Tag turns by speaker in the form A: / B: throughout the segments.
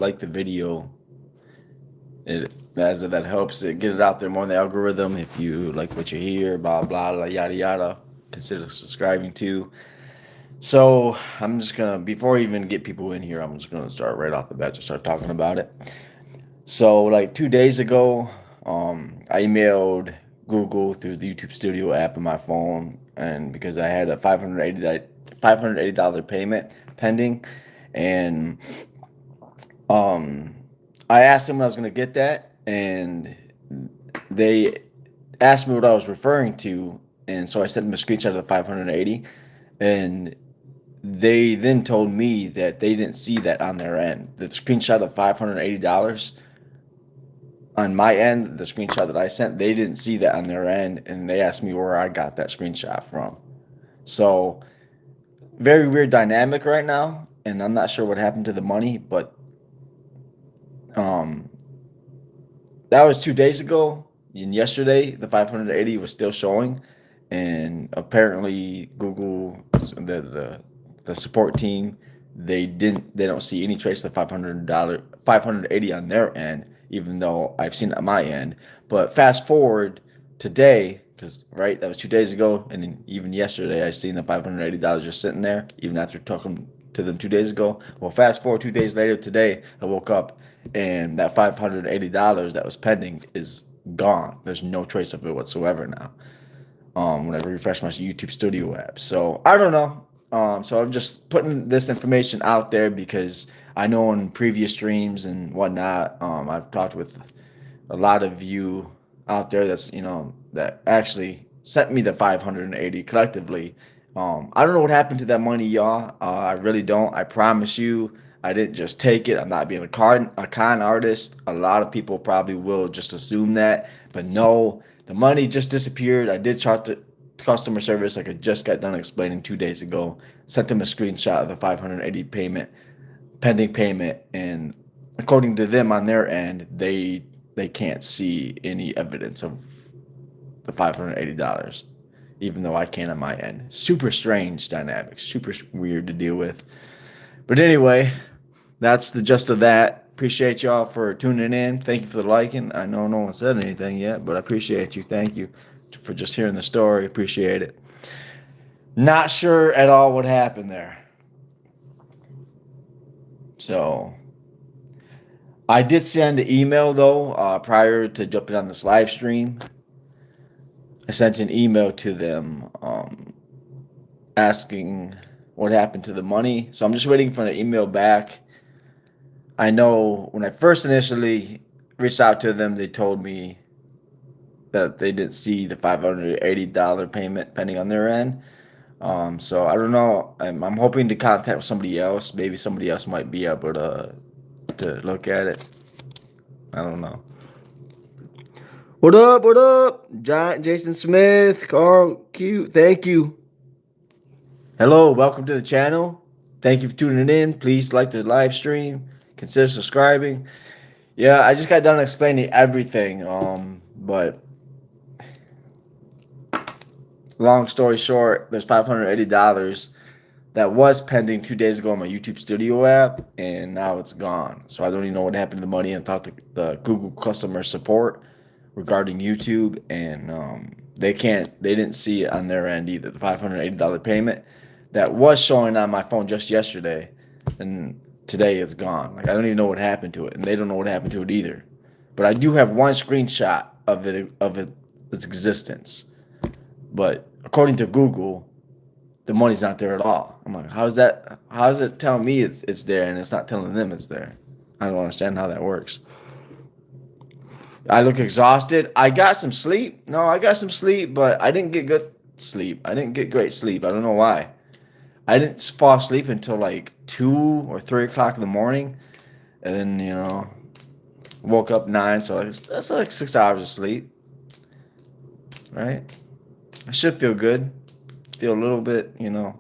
A: like the video, that helps it get it out there more in the algorithm. If you like what you hear, blah blah blah, yada yada, consider subscribing to. So I'm just gonna, before I even get people in here, I'm just gonna start right off the bat, just start talking about it. So like 2 days ago, I emailed Google through the YouTube Studio app on my phone, and because I had a $580 payment pending, and um, I asked them when I was gonna get that, and they asked me what I was referring to, and so I sent them a screenshot of the 580, and they then told me that they didn't see that on their end. The screenshot of $580 on my end, the screenshot that I sent, they didn't see that on their end, and they asked me where I got that screenshot from. So very weird dynamic right now, and I'm not sure what happened to the money, but um, that was 2 days ago. And yesterday, the 580 was still showing, and apparently Google, the support team, they don't see any trace of the $580 on their end, even though I've seen it on my end. But fast forward today, because right, that was 2 days ago, and then even yesterday I seen the $580 just sitting there, even after talking to them 2 days ago. Well, fast forward 2 days later, today I woke up and that $580 that was pending is gone. There's no trace of it whatsoever now. When I refresh my YouTube Studio app, so I don't know. So I'm just putting this information out there because I know in previous streams and whatnot, I've talked with a lot of you out there that actually sent me the 580 collectively. I don't know what happened to that money, y'all. I really don't. I promise you, I didn't just take it. I'm not being a con artist. A lot of people probably will just assume that, but no, the money just disappeared. I did talk to customer service, like I just got done explaining 2 days ago. Sent them a screenshot of the 580 pending payment, and according to them on their end, they can't see any evidence of the $580, even though I can on my end. Super strange dynamics, super weird to deal with. But anyway, that's the gist of that. Appreciate y'all for tuning in. Thank you for the liking. I know no one said anything yet, but I appreciate you. Thank you for just hearing the story. Appreciate it. Not sure at all what happened there. So I did send an email though prior to jumping on this live stream. I sent an email to them asking what happened to the money. So I'm just waiting for an email back. I know when I first initially reached out to them, they told me that they didn't see the $580 payment pending on their end. So I don't know. I'm hoping to contact with somebody else. Maybe somebody else might be able to look at it. I don't know. What up? What up? Giant Jason Smith, Carl Q. Thank you. Hello, welcome to the channel. Thank you for tuning in. Please like the live stream. Consider subscribing. Yeah, I just got done explaining everything. But long story short, there's $580 that was pending 2 days ago on my YouTube Studio app, and now it's gone. So I don't even know what happened to the money. I talked to the Google customer support regarding YouTube, and they didn't see it on their end either. The $580 payment that was showing on my phone just yesterday, and today it's gone. Like I don't even know what happened to it, and they don't know what happened to it either. But I do have one screenshot of its existence. But according to Google, the money's not there at all. I'm like, how's that? How's it telling me it's there and it's not telling them it's there? I don't understand how that works. I look exhausted. I got some sleep. No, I got some sleep, but I didn't get good sleep. I didn't get great sleep. I don't know why. I didn't fall asleep until like 2 or 3 o'clock in the morning, and then woke up 9. So that's like 6 hours of sleep, right? I should feel good. Feel a little bit, a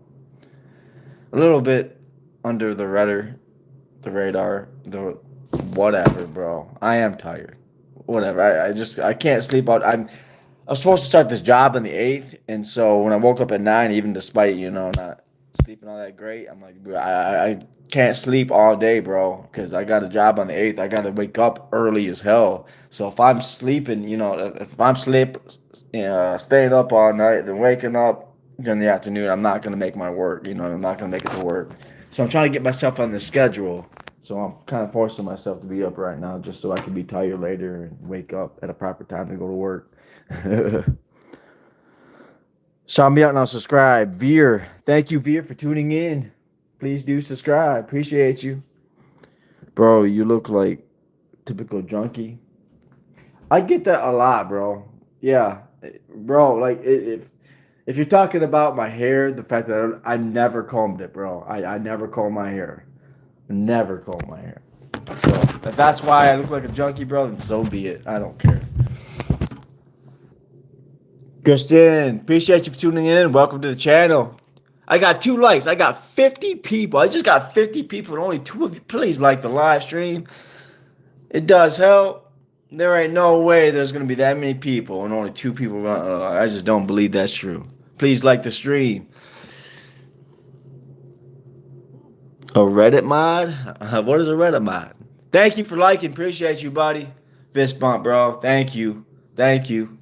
A: little bit under the radar, the whatever, bro. I am tired. Whatever. I can't sleep out. I was supposed to start this job on the 8th, and so when I woke up at 9, even despite not sleeping all that great. I'm like, bro, I can't sleep all day, bro, because I got a job on the 8th. I got to wake up early as hell. So if I'm sleeping, if I'm staying up all night, then waking up in the afternoon, I'm not gonna make my work. I'm not gonna make it to work. So I'm trying to get myself on the schedule. So I'm kind of forcing myself to be up right now, just so I can be tired later and wake up at a proper time to go to work. Shout me out now. Subscribe. Veer. Thank you, Veer, for tuning in. Please do subscribe. Appreciate you. Bro, you look like typical junkie. I get that a lot, bro. Yeah. Bro, like if you're talking about my hair, the fact that I never combed it, bro. I never comb my hair. Never comb my hair. So if that's why I look like a junkie, bro, then so be it. I don't care. Christian, appreciate you for tuning in. Welcome to the channel. I got 2 likes. I got 50 people. I just got 50 people and only 2 of you. Please like the live stream. It does help. There ain't no way there's going to be that many people and only 2 people. I just don't believe that's true. Please like the stream. A Reddit mod? What is a Reddit mod? Thank you for liking. Appreciate you, buddy. Fist bump, bro. Thank you. Thank you.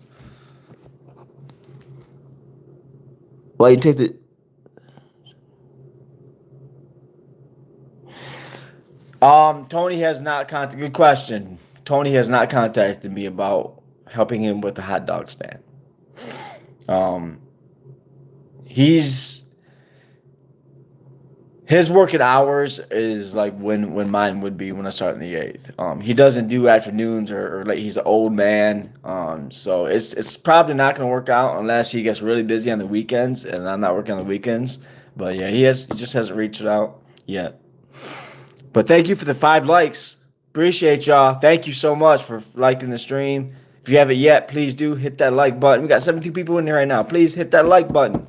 A: Why you take the... Tony has not contacted. Good question. Tony has not contacted me about helping him with the hot dog stand. He's his working hours is like when mine would be when I start in the 8th. He doesn't do afternoons or like he's an old man. So it's probably not gonna work out unless he gets really busy on the weekends, and I'm not working on the weekends. But yeah, he just hasn't reached out yet. But thank you for the 5 likes. Appreciate y'all. Thank you so much for liking the stream. If you haven't yet, please do hit that like button. We got 72 people in here right now. Please hit that like button.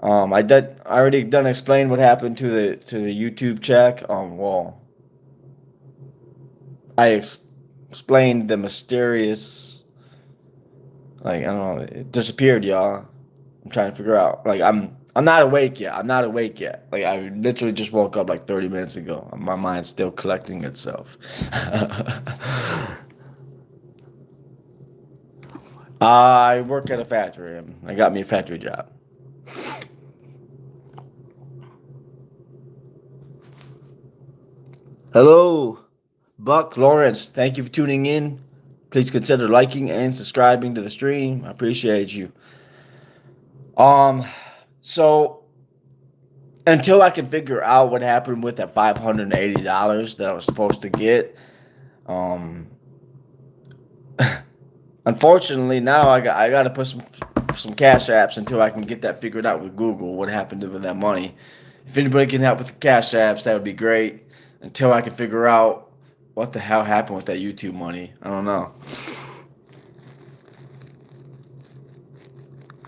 A: I already done explain what happened to the YouTube check. Well, I explained the mysterious, like I don't know, it disappeared, y'all. I'm trying to figure out. Like I'm not awake yet. I'm not awake yet. Like I literally just woke up like 30 minutes ago. My mind's still collecting itself. I work at a factory. I got me a factory job. Hello, Buck Lawrence. Thank you for tuning in. Please consider liking and subscribing to the stream. I appreciate you. So until I can figure out what happened with that $580 that I was supposed to get, unfortunately now I got to put some cash apps until I can get that figured out with Google. What happened with that money? If anybody can help with the cash apps, that would be great. Until I can figure out what the hell happened with that YouTube money, I don't know.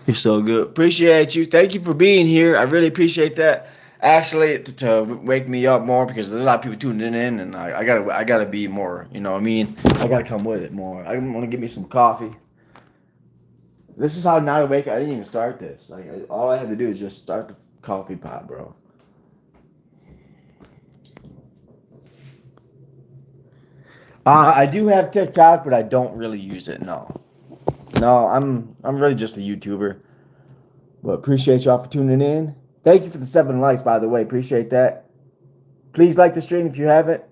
A: You're so good. Appreciate you. Thank you for being here. I really appreciate that. Actually, to wake me up more because there's a lot of people tuning in, and I gotta be more. You know what I mean? I gotta come with it more. I want to get me some coffee. This is how not awake. I didn't even start this. Like all I had to do is just start the coffee pot, bro. I do have TikTok, but I don't really use it. No, I'm really just a YouTuber. But appreciate y'all for tuning in. Thank you for the 7 likes, by the way. Appreciate that. Please like the stream if you haven't.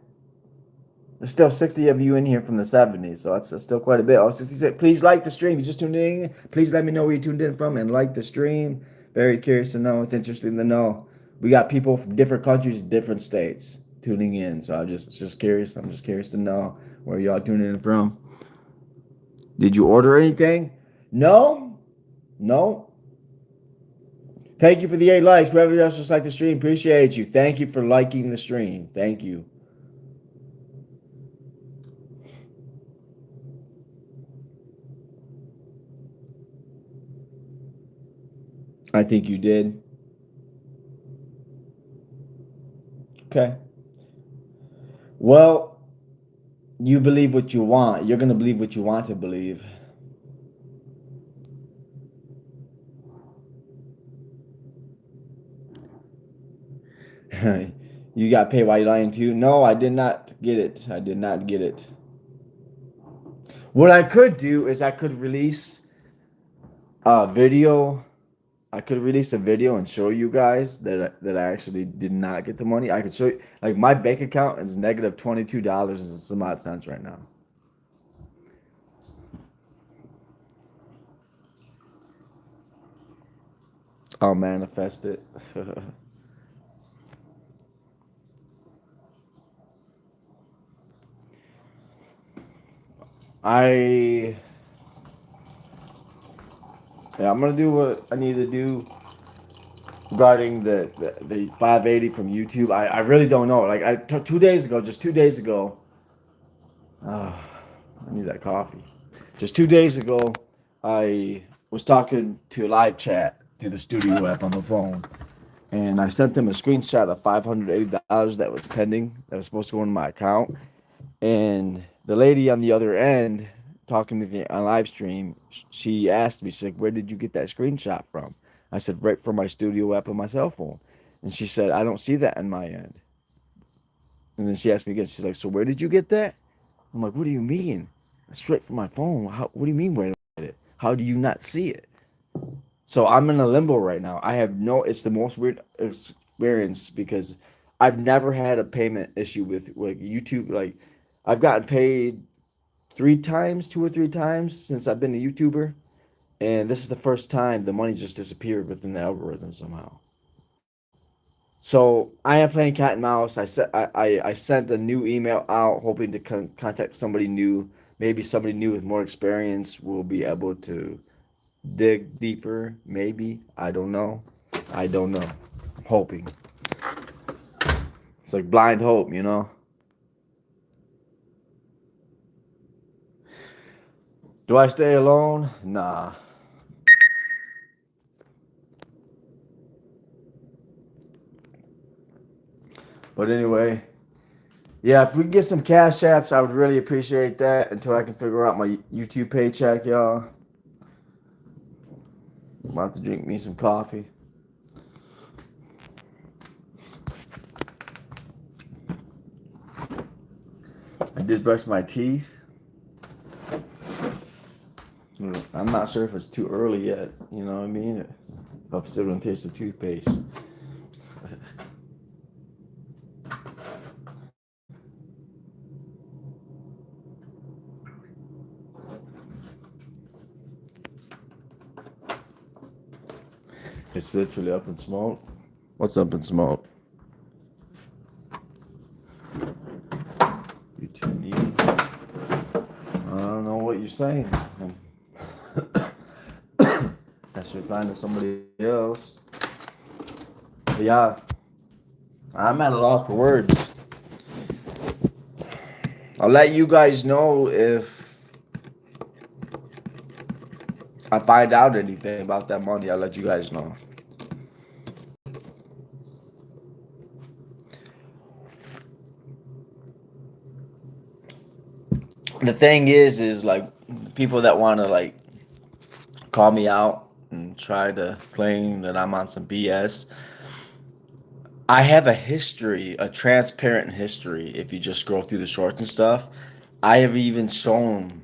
A: There's still 60 of you in here from the 70s, so that's still quite a bit. Oh, 66. Please like the stream. You just tuned in. Please let me know where you tuned in from and like the stream. Very curious to know. It's interesting to know. We got people from different countries, different states tuning in. So I'm just curious. I'm just curious to know where y'all tuning in from. Did you order anything? No. Thank you for the 8 likes. Whoever else just liked the stream, appreciate you. Thank you for liking the stream. Thank you. I think you did. Okay. Well, you believe what you want. You're going to believe what you want to believe. You got paid while you're lying too? No, I did not get it. I did not get it. What I could do is I could release a video. I could release a video and show you guys that I actually did not get the money. I could show you, like, my bank account is negative $22 and some odd cents right now. I'll manifest it. I Yeah, I'm gonna do what I need to do regarding the 580 from YouTube. I really don't know. Like 2 days ago, just 2 days ago, I need that coffee. Just 2 days ago, I was talking to live chat through the studio app on the phone, and I sent them a screenshot of $580 that was pending, that was supposed to go into my account. And the lady on the other end, talking to me on live stream, she asked me, she's like, "Where did you get that screenshot from?" I said, "Right from my studio app on my cell phone." And she said, "I don't see that on my end." And then she asked me again, she's like, "So where did you get that?" I'm like, "What do you mean? It's straight from my phone. What do you mean where did I get it? How do you not see it?" So I'm in a limbo right now. I have no, it's the most weird experience because I've never had a payment issue with like YouTube. Like, I've gotten paid 3 times, 2 or 3 times since I've been a YouTuber, and this is the first time the money just disappeared within the algorithm somehow. So I am playing cat and mouse. I sent a new email out hoping to contact somebody new. Maybe somebody new with more experience will be able to dig deeper. Maybe, I don't know. I don't know. I'm hoping. It's like blind hope, you know. Do I stay alone? Nah. But anyway, yeah, if we can get some cash apps, I would really appreciate that until I can figure out my YouTube paycheck, y'all. I'm about to drink me some coffee. I did brush my teeth. I'm not sure if it's too early yet. You know what I mean? If I'm still gonna taste the toothpaste. It's literally up in smoke. What's up in smoke? You too needy. I don't know what you're saying. I should find somebody else. But yeah, I'm at a loss for words. I'll let you guys know if I find out anything about that money. I'll let you guys know. The thing is like people that want to like call me out and try to claim that I'm on some BS. I have a history, a transparent history. If you just scroll through the shorts and stuff, I have even shown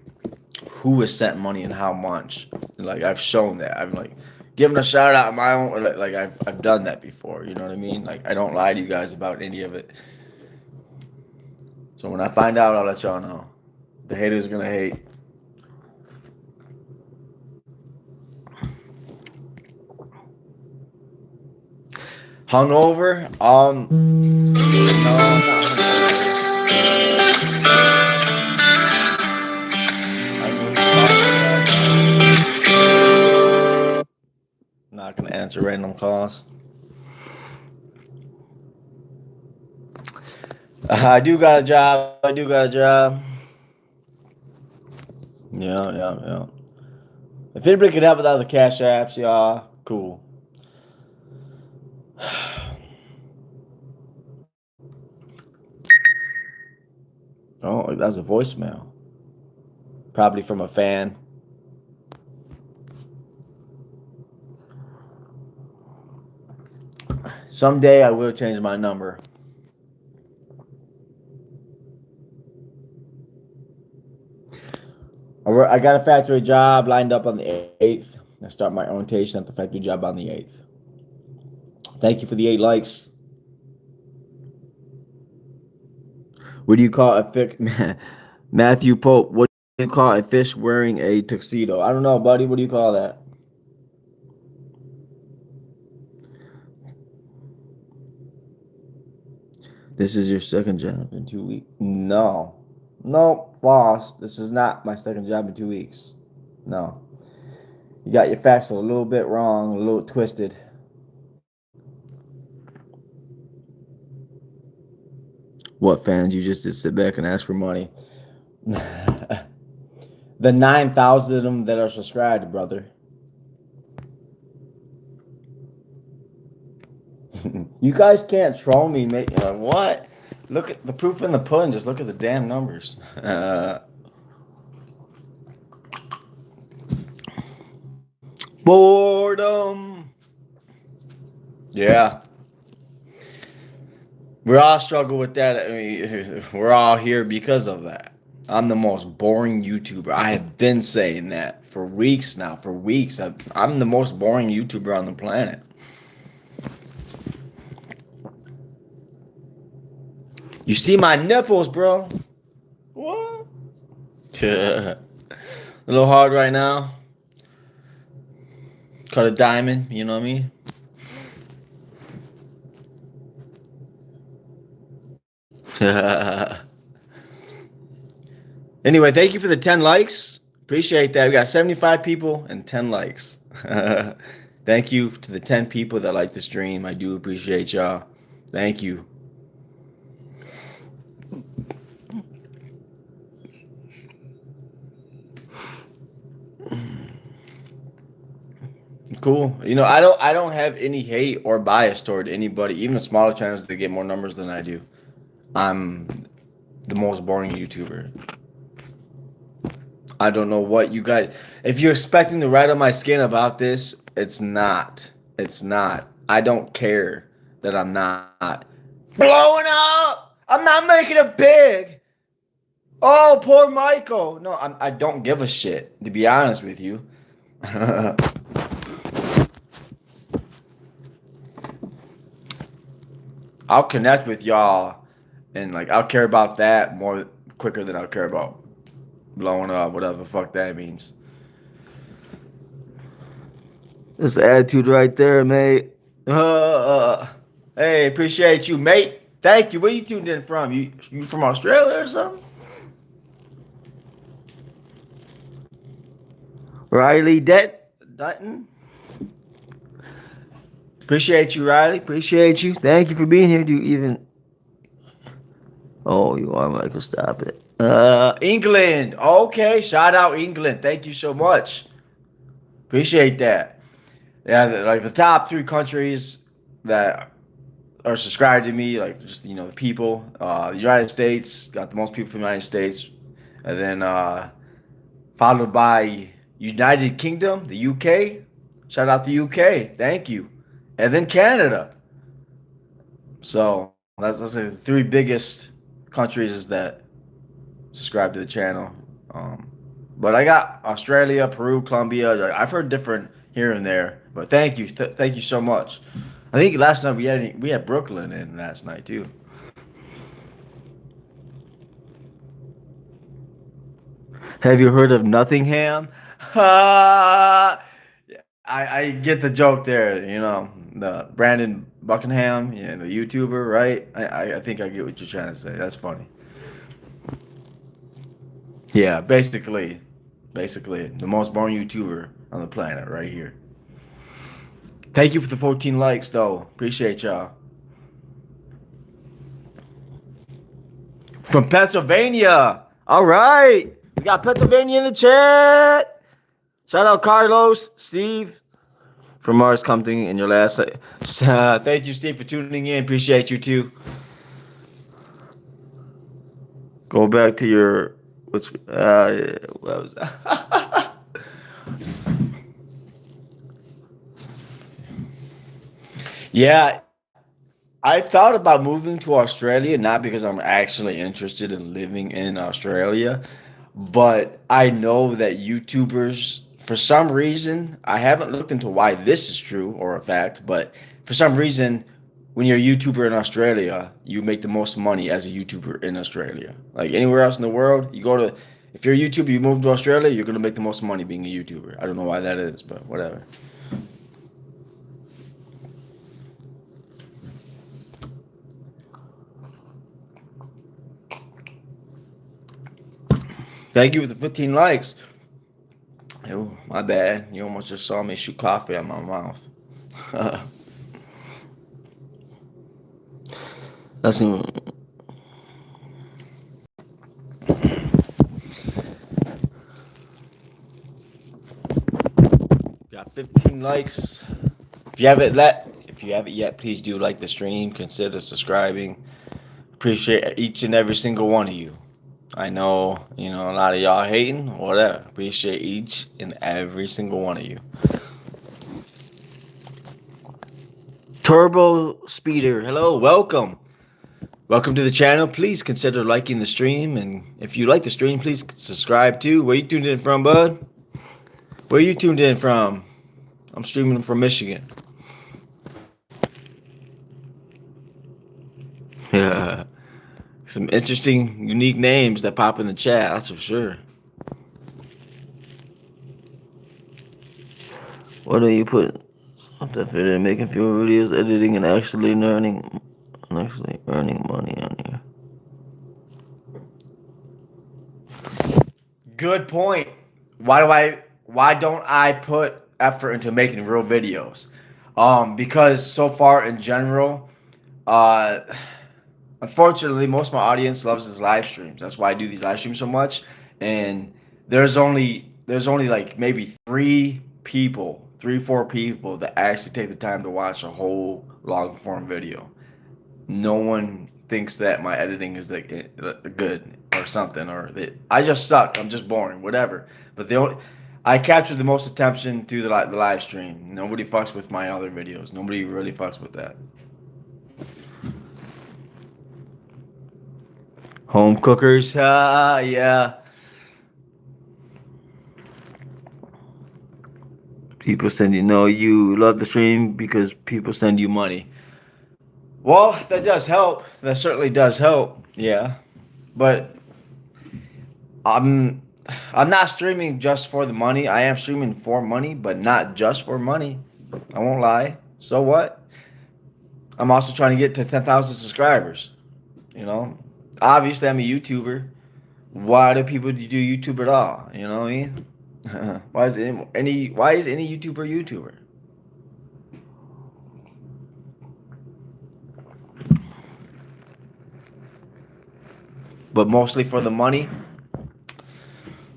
A: who has sent money and how much. Like, I've shown that. I'm like giving a shout out on my own. Like I've done that before. You know what I mean? Like, I don't lie to you guys about any of it. So when I find out, I'll let y'all know. The haters gonna hate. Hungover? No, I'm not hungover. I'm not gonna answer random calls. I do got a job. I do got a job. Yeah. If anybody could help without the cash apps, yeah, cool. Oh, that was a voicemail. Probably from a fan. Someday I will change my number. I got a factory job lined up on the 8th. I start my orientation at the factory job on the 8th. Thank you for the 8 likes. What do you call a fish? Matthew Pope, what do you call a fish wearing a tuxedo? I don't know, buddy. What do you call that? This is your second job in 2 weeks? No. No, false. This is not my second job in 2 weeks. No. You got your facts a little bit wrong, a little twisted. What fans? You just did sit back and ask for money. The 9,000 of them that are subscribed, brother. You guys can't troll me, mate. What? Look at the proof in the pudding. Just look at the damn numbers. Boredom. Yeah. We all struggle with that. I mean, we're all here because of that. I'm the most boring YouTuber. I have been saying that for weeks now. For weeks. I'm the most boring YouTuber on the planet. You see my nipples, bro. What? A little hard right now. Cut a diamond, you know what I mean? Anyway, thank you for the 10 likes. Appreciate that. We got 75 people and 10 likes. Thank you to the 10 people that like the stream. I do appreciate y'all. Thank you. Cool. You know, I don't have any hate or bias toward anybody, even the smaller channels that get more numbers than I do. I'm the most boring YouTuber. I don't know what you guys. If you're expecting to ride on my skin about this, it's not. It's not. I don't care that I'm not blowing up. I'm not making it big. Oh, poor Michael. No, I don't give a shit, to be honest with you. I'll connect with y'all and like I'll care about that more quicker than I'll care about blowing up, whatever the fuck that means. This attitude right there, mate. Hey, appreciate you, mate. Thank you. Where you tuned in from? You from Australia or something? Riley Dutton. Appreciate you, Riley. Appreciate you. Thank you for being here. Do you even? Oh, you are Michael. Stop it. England. Okay, shout out England. Thank you so much. Appreciate that. Yeah, like the top 3 countries that are subscribed to me, like just the people. The United States got the most people from the United States, and then followed by United Kingdom, the UK. Shout out the UK. Thank you, and then Canada. So that's the 3 biggest countries that subscribe to the channel. But I got Australia, Peru, Colombia. I've heard different here and there. But thank you, thank you so much. I think last night we had Brooklyn in last night too. Have you heard of Nottingham? I get the joke there. The Brandon Buckingham, the YouTuber, right? I think I get what you're trying to say. That's funny. Yeah, basically, the most boring YouTuber on the planet, right here. Thank you for the 14 likes, though. Appreciate y'all. From Pennsylvania. All right. We got Pennsylvania in the chat. Shout out Carlos, Steve from Mars Company in your last. Thank you, Steve, for tuning in. Appreciate you, too. Go back to your. What was that? Yeah, I thought about moving to Australia, not because I'm actually interested in living in Australia, but I know that YouTubers, for some reason, I haven't looked into why this is true or a fact, but for some reason, when you're a YouTuber in Australia, you make the most money as a YouTuber in Australia. Like anywhere else in the world, if you're a YouTuber, you move to Australia, you're gonna make the most money being a YouTuber. I don't know why that is, but whatever. Thank you for the 15 likes. Oh, my bad. You almost just saw me shoot coffee out my mouth. That's new. Got 15 likes. If you haven't yet, please do like the stream. Consider subscribing. Appreciate each and every single one of you. I know, a lot of y'all hating, whatever. Appreciate each and every single one of you. Turbo Speeder, hello, welcome. Welcome to the channel. Please consider liking the stream, and if you like the stream, please subscribe too. Where you tuned in from, bud? Where you tuned in from? I'm streaming from Michigan. Yeah. Some interesting, unique names that pop in the chat, that's for sure. What do you put? Something fit in making fewer videos, editing, and actually earning money on here. Good point. Why don't I put effort into making real videos? Because so far in general, uh, unfortunately, most of my audience loves these live streams. That's why I do these live streams so much. And there's only like maybe four people that actually take the time to watch a whole long form video. No one thinks that my editing is like good or something, or that I just suck. I'm just boring, whatever. But I capture the most attention through the live stream. Nobody fucks with my other videos. Nobody really fucks with that. Home cookers, yeah. People send you love the stream because people send you money. Well, that does help. That certainly does help. Yeah, but I'm I'm not streaming just for the money. I am streaming for money, but not just for money. I won't lie. So what? I'm also trying to get to 10,000 subscribers. You know, obviously I'm a YouTuber. Why do people do YouTube at all? You know what I mean? Why is any YouTuber YouTuber? But mostly for the money?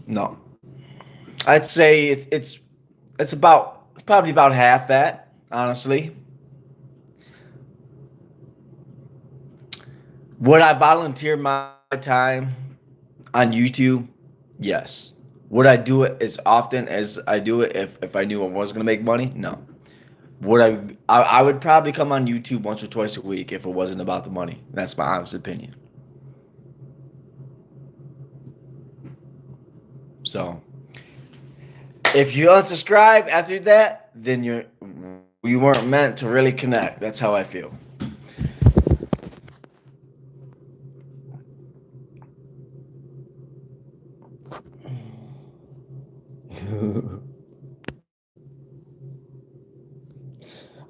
A: No. I'd say it's probably about half that, honestly. Would I volunteer my time on YouTube? Yes. Would I do it as often as I do it if I knew I was gonna make money? No. I would probably come on YouTube once or twice a week if it wasn't about the money. That's my honest opinion. So if you unsubscribe after that, then we weren't meant to really connect. That's how I feel.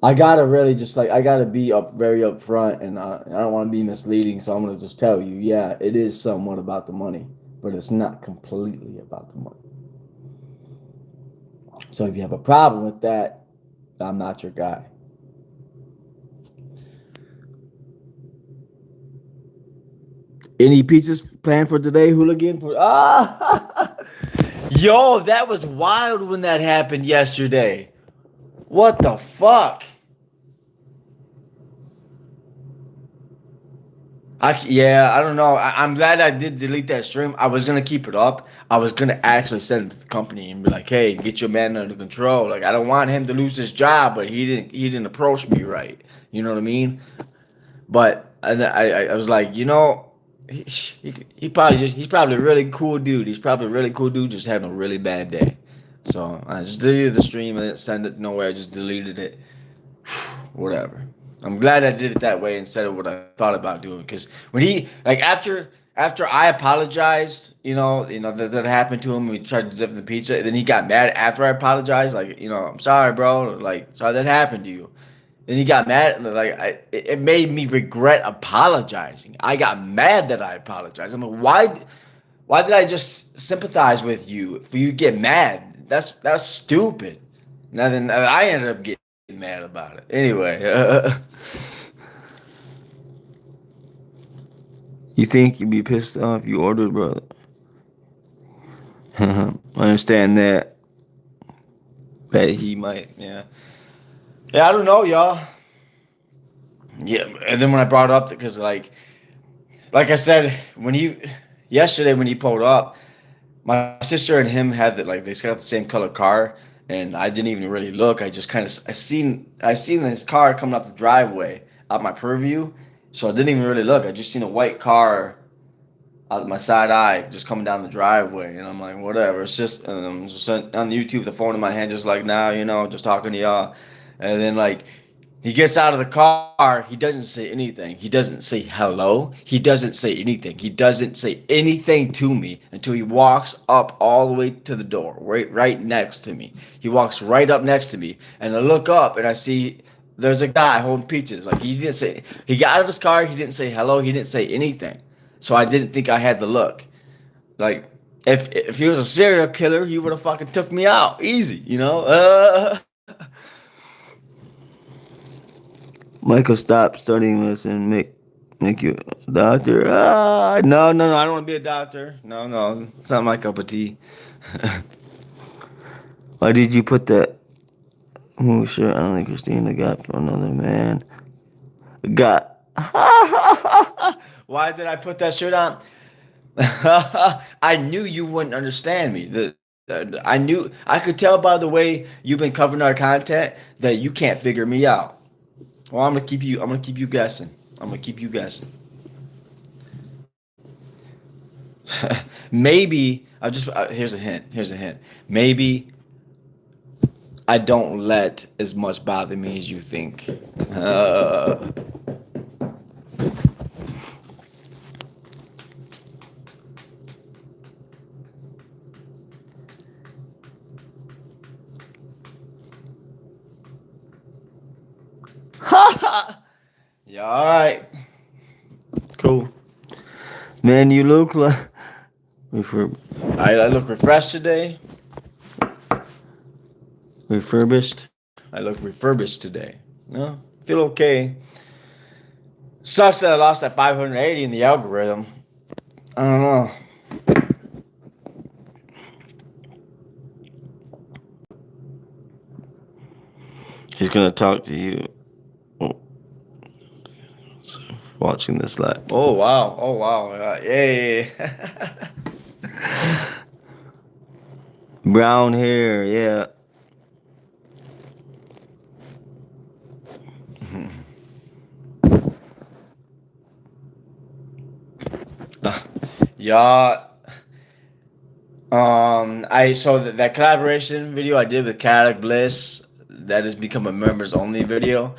A: I gotta really just I gotta be very upfront, and I don't want to be misleading, so I'm gonna just tell you, yeah, it is somewhat about the money, but it's not completely about the money. So if you have a problem with that, I'm not your guy. Any pizzas planned for today, hooligan? Yo, that was wild when that happened yesterday. What the fuck? I don't know. I'm glad I did delete that stream. I was gonna keep it up. I was gonna actually send it to the company and be like, "Hey, get your man under control. Like, I don't want him to lose his job, but he didn't approach me right. You know what I mean?" But I was like, he's probably a really cool dude. He's probably a really cool dude, just having a really bad day. So I just deleted the stream. I didn't send it nowhere. I just deleted it. Whatever. I'm glad I did it that way instead of what I thought about doing. Because when he like after I apologized, that happened to him. We tried to deliver the pizza. Then he got mad after I apologized. Like, I'm sorry, bro. Like, sorry that happened to you. Then he got mad. Like, it made me regret apologizing. I got mad that I apologized. I'm like, why did I just sympathize with you for you to get mad? That's stupid. Now then I ended up getting mad about it. Anyway, you think you'd be pissed off if you ordered, brother? I understand that. That he might, yeah. Yeah, I don't know, y'all. Yeah, and then when I brought up, because like I said, yesterday when he pulled up, my sister and him had they got the same color car, and I didn't even really look. I just kind of I seen his car coming up the driveway out my purview, so I didn't even really look. I just seen a white car out of my side eye just coming down the driveway, and I'm like, whatever. It's just, and I'm just on YouTube, the phone in my hand, just like now, just talking to y'all, and then he gets out of the car. He doesn't say anything. He doesn't say hello. He doesn't say anything. He doesn't say anything to me until he walks up all the way to the door, right next to me. He walks right up next to me, and I look up and I see there's a guy holding pizzas. Like he got out of his car. He didn't say hello. He didn't say anything. So I didn't think I had the look. Like if he was a serial killer, he would have fucking took me out easy. Michael, stop studying this and make you a doctor. No, I don't want to be a doctor. No, it's not my cup of tea. Why did you put that? Oh, sure. I don't think Christina got from another man. Got. Why did I put that shirt on? I knew you wouldn't understand me. I could tell by the way you've been covering our content that you can't figure me out. Well, I'm gonna keep you guessing. Maybe I just here's a hint. Maybe I don't let as much bother me as you think. Yeah, all right. Cool. Man, you look like I look refreshed today. Refurbished. I look refurbished today. No, feel okay. Sucks that I lost that 580 in the algorithm. I don't know. She's gonna talk to you. Watching this live. Oh wow. Yay. Brown hair, yeah. Yeah. I saw that collaboration video I did with Catholic Bliss, that has become a members only video.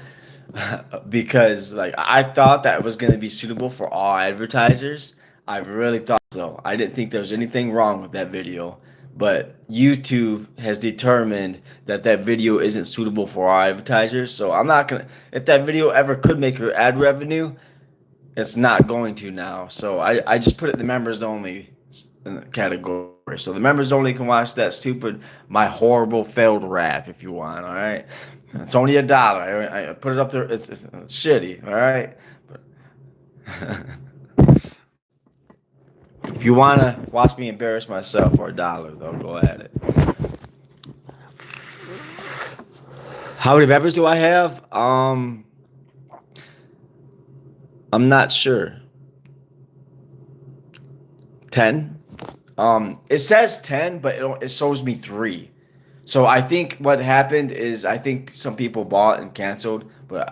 A: Because I thought that was going to be suitable for all advertisers. I really thought so. I didn't think there was anything wrong with that video, but YouTube has determined that video isn't suitable for all advertisers. So I'm not gonna. If that video ever could make your ad revenue, it's not going to now. So I just put it in the members only category. So the members only can watch that stupid, my horrible failed rap if you want. All right. It's only $1. I put it up there. It's shitty. All right. But if you want to watch me embarrass myself for $1, though, go at it. How many members do I have? I'm not sure. 10. It says 10, but it shows me 3. So I think what happened is I think some people bought and canceled, but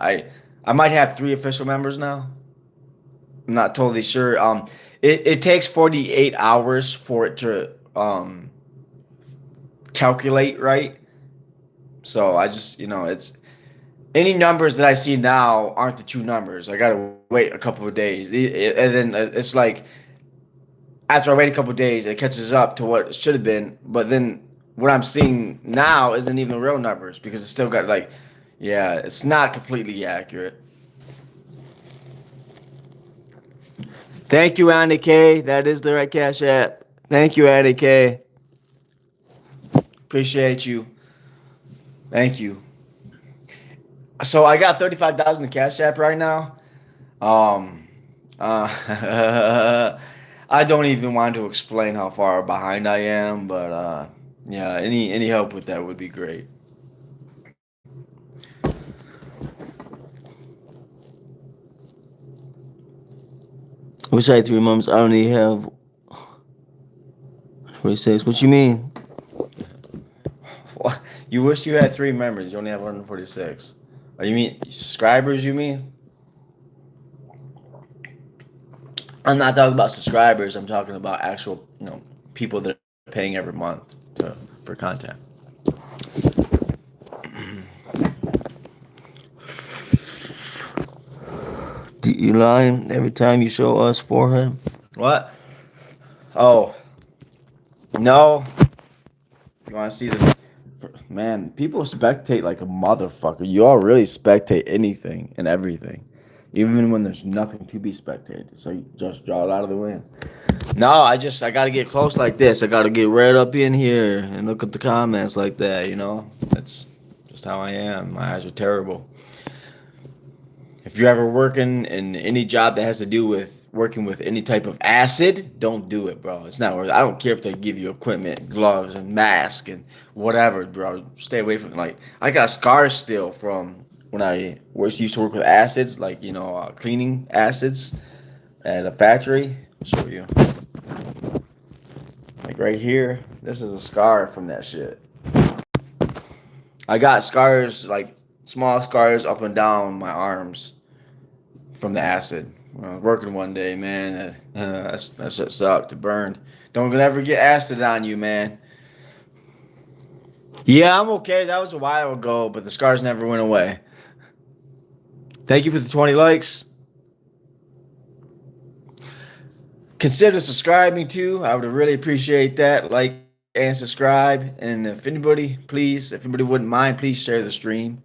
A: I might have 3 official members now. I'm not totally sure. It takes 48 hours for it to calculate right. So I just, it's any numbers that I see now aren't the true numbers. I gotta wait a couple of days, and then it's like after I wait a couple of days, it catches up to what it should have been. But then what I'm seeing now isn't even real numbers because it's still got like, yeah, it's not completely accurate. Thank you, Andy K. That is the right Cash App. Thank you, Andy K. Appreciate you. Thank you. So I got 35,000 in Cash App right now. Um, I don't even want to explain how far behind I am, but yeah, any help with that would be great. Wish I had 3 months. I only have 46. What you mean? What? You wish you had 3 members. You only have 146. Oh, you mean subscribers? You mean? I'm not talking about subscribers. I'm talking about actual, people that are paying every month for content. Do you lie every time you show us forehead? What? Oh, no. You want to see the man? People spectate like a motherfucker. You all really spectate anything and everything, even when there's nothing to be spectated. It's like just draw it out of the wind. No, I gotta get close like this. I gotta get right up in here and look at the comments like that. That's just how I am. My eyes are terrible. If you're ever working in any job that has to do with working with any type of acid, don't do it, bro. It's not worth it. I don't care if they give you equipment, gloves, and mask and whatever, bro. Stay away from it. Like, I got scars still from when I used to work with acids, like, cleaning acids at a factory. I'll show you. Like right here, this is a scar from that shit. I got scars, like small scars up and down my arms from the acid. When I was working one day, man, that shit sucked. It burned. Don't ever get acid on you, man. Yeah, I'm okay. That was a while ago, but the scars never went away. Thank you for the 20 likes. Consider subscribing too. I would really appreciate that. Like and subscribe. And if anybody wouldn't mind, please share the stream.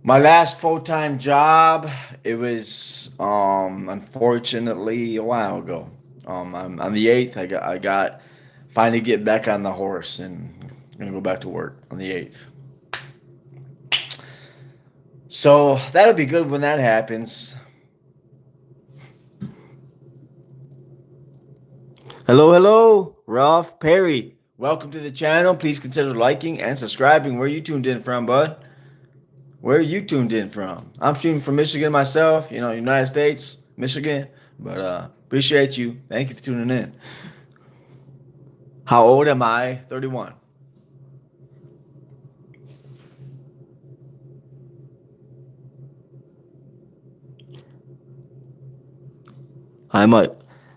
A: My last full-time job, it was unfortunately a while ago. On the 8th, I got finally get back on the horse and I'm gonna go back to work on the 8th. So that'll be good when that happens. Hello, Ralph Perry. Welcome to the channel. Please consider liking and subscribing. Where you tuned in from, bud? Where are you tuned in from? I'm streaming from Michigan myself, United States, Michigan. But appreciate you. Thank you for tuning in. How old am I? 31. Hi, Mike.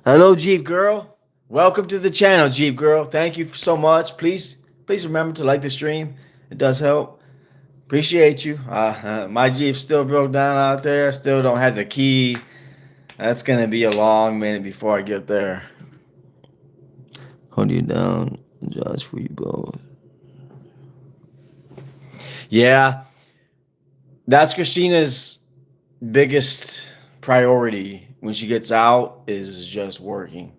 A: Hello, Jeep Girl. Welcome to the channel, Jeep Girl. Thank you so much. Please remember to like the stream. It does help. Appreciate you. My Jeep still broke down out there. Still don't have the key. That's going to be a long minute before I get there. Hold you down. Just for you both. Yeah. That's Christina's biggest priority when she gets out is just working.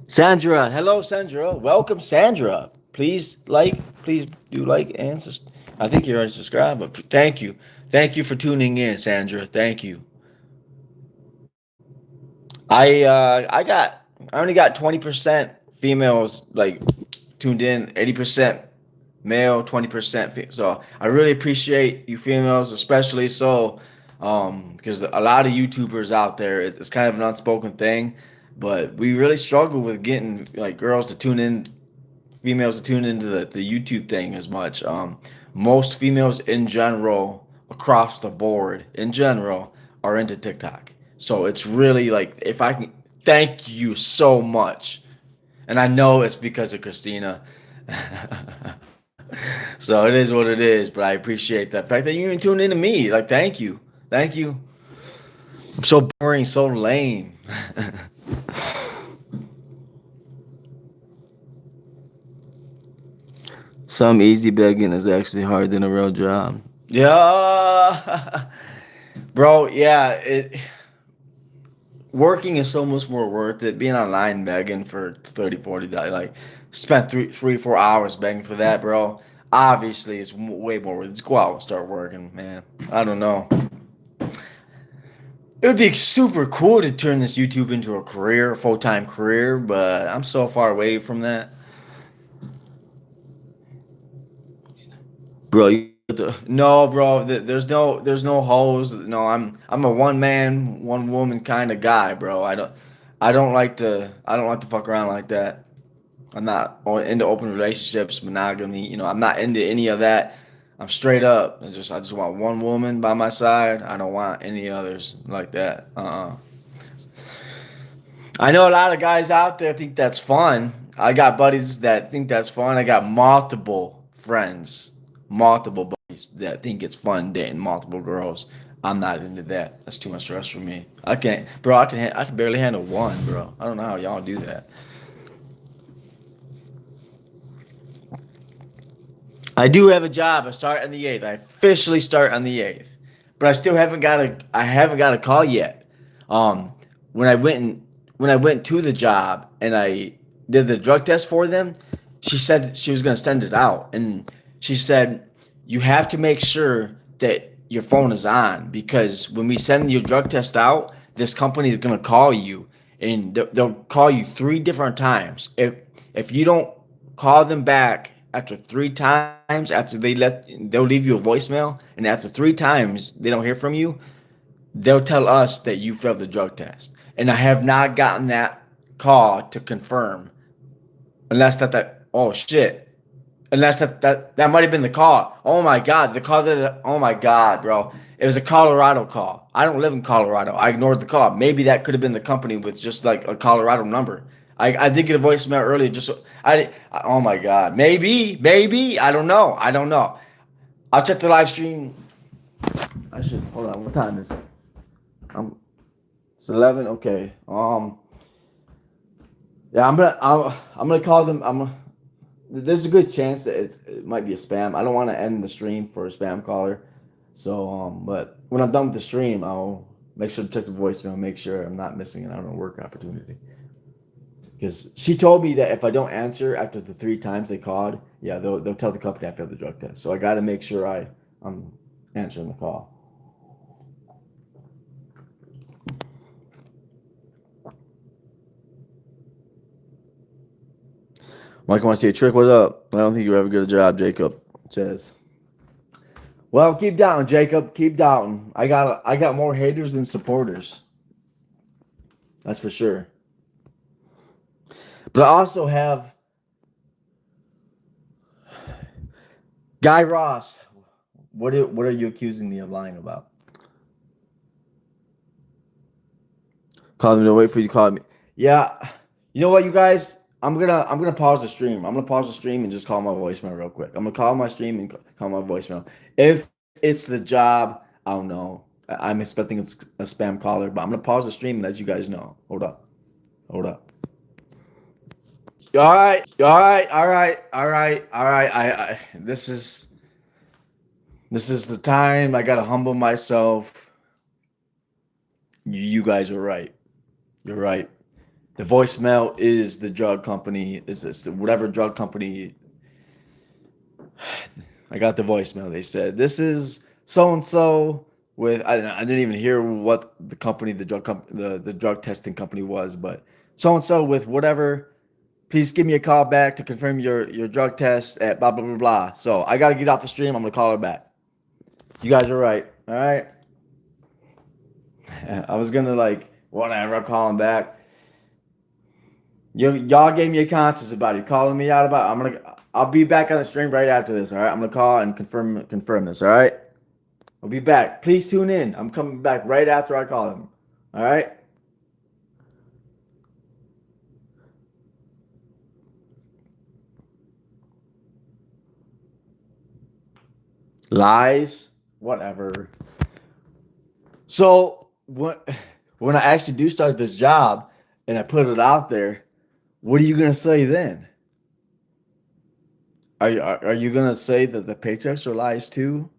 A: Sandra, hello Sandra, welcome Sandra. Please do like and I think you're already subscribed, but thank you for tuning in, Sandra. Thank you. I only got 20% females like tuned in, 80% male, 20% female. So I really appreciate you females, especially so because a lot of YouTubers out there, it's kind of an unspoken thing, but we really struggle with getting like girls to tune in, females to tune into the YouTube thing as much. Most females in general, across the board in general, are into TikTok. So it's really like, if I can thank you so much, and I know it's because of Christina. So it is what it is, but I appreciate the fact that you even tuned into me. Like, thank you. I'm so boring, so lame. Some easy begging is actually harder than a real job. Yeah, bro. Yeah, it working is so much more worth it. Being online begging for 30, $40, like spent 4 hours begging for that, bro. Obviously, it's way more worth it. Just go out and start working, man. I don't know. It would be super cool to turn this YouTube into a career, a full-time career, but I'm so far away from that. Bro, no, bro. There's no hoes. No, I'm a one man, one woman kind of guy, bro. I don't like to fuck around like that. I'm not into open relationships, monogamy. I'm not into any of that. I'm straight up. I just want one woman by my side. I don't want any others like that. I know a lot of guys out there think that's fun. I got buddies that think that's fun. I got multiple friends, multiple buddies that think it's fun dating multiple girls. I'm not into that. That's too much stress for me. I can't, bro. I can barely handle one, bro. I don't know how y'all do that. I do have a job. I start on the 8th. I officially start on the 8th, but I haven't got a call yet. Um, when I went and when I went to the job and I did the drug test for them, she said she was gonna send it out, and she said you have to make sure that your phone is on, because when we send your drug test out, this company is gonna call you, and they'll call you 3 different times. If you don't call them back after 3 times, after they'll leave you a voicemail, and after 3 times they don't hear from you, they'll tell us that you failed the drug test. And I have not gotten that call to confirm, unless that oh shit, unless that might have been the call. Oh my god, the call that oh my god, bro. It was a Colorado call. I don't live in Colorado. I ignored the call. Maybe that could have been the company with just like a Colorado number. I did get a voicemail earlier. Oh my god. Maybe I don't know. I'll check the live stream. I should hold on. What time is it? Um, it's 11. Okay. Yeah, I'm gonna call them. There's a good chance that it might be a spam. I don't want to end the stream for a spam caller. So, but when I'm done with the stream, I'll make sure to check the voicemail, make sure I'm not missing an out on work opportunity. Because she told me that if I don't answer after the 3 times they called, yeah, they'll tell the company I failed the drug test. So I got to make sure I'm answering the call. Mike wants to see a trick. What's up? I don't think you ever get a job, Jacob. Says. Well, keep doubting, Jacob. Keep doubting. I got more haters than supporters. That's for sure. But I also have Guy Ross. What are you accusing me of lying about? Call them to wait for you to call me. Yeah. You know what, you guys? I'm gonna pause the stream. I'm gonna pause the stream and just call my voicemail real quick. I'm gonna call my stream and call my voicemail. If it's the job, I don't know. I'm expecting it's a spam caller, but I'm gonna pause the stream and let you guys know. Hold up. Hold up. All right. All right. All right. All right. All right. This is the time. I gotta humble myself. You guys are right. You're right. The voicemail is the drug company. Is this whatever drug company? I got the voicemail. They said this is so and so with. I didn't even hear what the company, the drug testing company was, but so and so with whatever. Please give me a call back to confirm your drug test at blah blah blah blah. So I gotta get off the stream. I'm gonna call her back. You guys are right. All right. I was gonna like whatever. I'll call him back. Y'all gave me a conscience about it. Calling me out about it. I'll be back on the stream right after this, all right? I'm gonna call and confirm this, all right? I'll be back. Please tune in. I'm coming back right after I call him. All right? Lies, whatever. So when I actually do start this job and I put it out there, what are you gonna say then? Are you gonna say that the paychecks are lies too?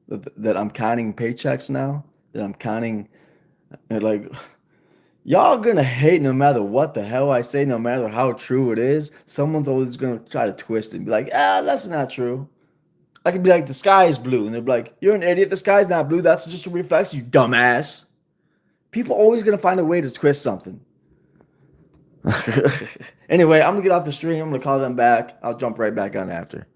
A: That I'm counting paychecks now? That I'm counting like y'all gonna hate no matter what the hell I say, no matter how true it is. Someone's always gonna try to twist it and be like, that's not true. I could be like, the sky is blue, and they're like, you're an idiot. The sky's not blue. That's just a reflection, you dumbass. People always gonna find a way to twist something. Anyway, I'm gonna get off the stream. I'm gonna call them back. I'll jump right back on after.